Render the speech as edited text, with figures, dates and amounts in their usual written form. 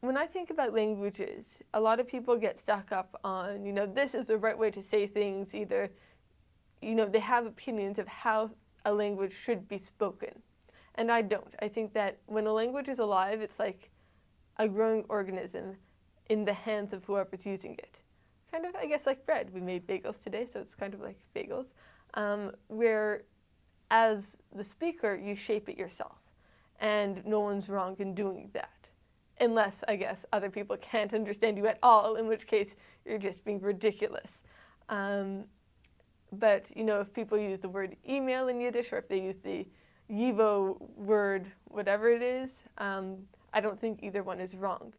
When I think about languages, a lot of people get stuck up on, this is the right way to say things. Either, they have opinions of how a language should be spoken. And I don't. I think that when a language is alive, it's like a growing organism in the hands of whoever's using it. Kind of, I guess, like bread. We made bagels today, so it's kind of like bagels. Where, as the speaker, you shape it yourself. And no one's wrong in doing that. Unless, I guess, other people can't understand you at all, in which case you're just being ridiculous. But, if people use the word email in Yiddish, or if they use the Yivo word, whatever it is, I don't think either one is wrong.